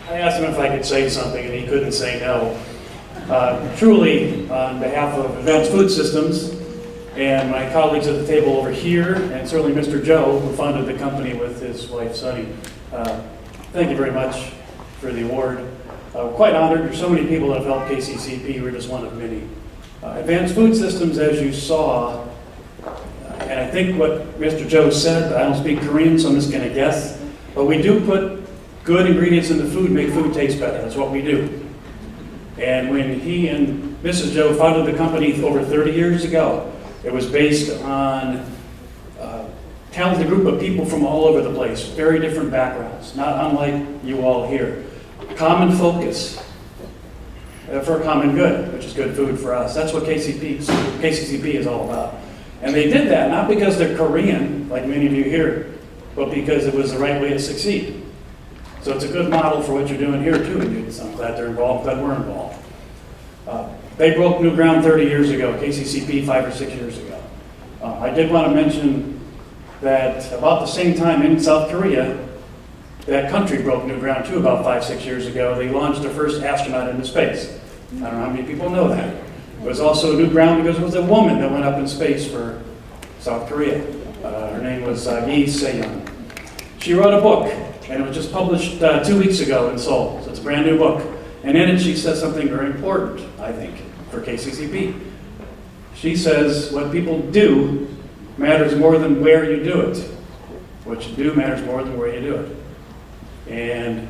I asked him if I could say something, and he couldn't say no. Truly, on behalf of Advanced Food Systems and my colleagues at the table over here, and certainly Mr. Joe, who founded the company with his wife, Sunny, thank you very much for the award. We're quite honored. There's so many people that have helped KCCP. We're just one of many. Advanced Food Systems, as you saw, and I think what Mr. Joe said, I don't speak Korean, so I'm just going to guess, but we do put good ingredients in the food, make food taste better. That's what we do. And when he and Mrs. Joe founded the company over 30 years ago, it was based on a talented group of people from all over the place, very different backgrounds, not unlike you all here. Common focus for common good, which is good food for us. That's what KCCP is all about. And they did that not because they're Korean, like many of you here, but because it was the right way to succeed. So it's a good model for what you're doing here too. I'm glad they're involved, glad we're involved. They broke new ground 30 years ago, KCCP 5 or 6 years ago. I did want to mention that about the same time in South Korea, that country broke new ground too about 5, 6 years ago. They launched their first astronaut into space. I don't know how many people know that. It was also new ground because it was a woman that went up in space for South Korea. Her name was Yi Se-young. She wrote a book, and it was just published 2 weeks ago in Seoul. So it's a brand new book. And in it she says something very important, I think, for KCCP. She says what people do matters more than where you do it. What you do matters more than where you do it. And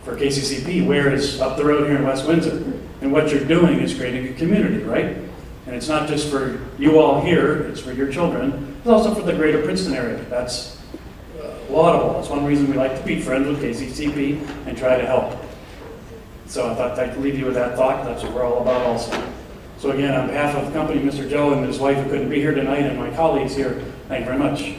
for KCCP, where is up the road here in West Windsor. And what you're doing is creating a community, right? And it's not just for you all here, it's for your children. It's also for the greater Princeton area. That's laudable. That's one reason we like to be friends with KCCP and try to help. So I thought I'd leave you with that thought. That's what we're all about also. So again, on behalf of the company, Mr. Joe and his wife who couldn't be here tonight and my colleagues here, thank you very much.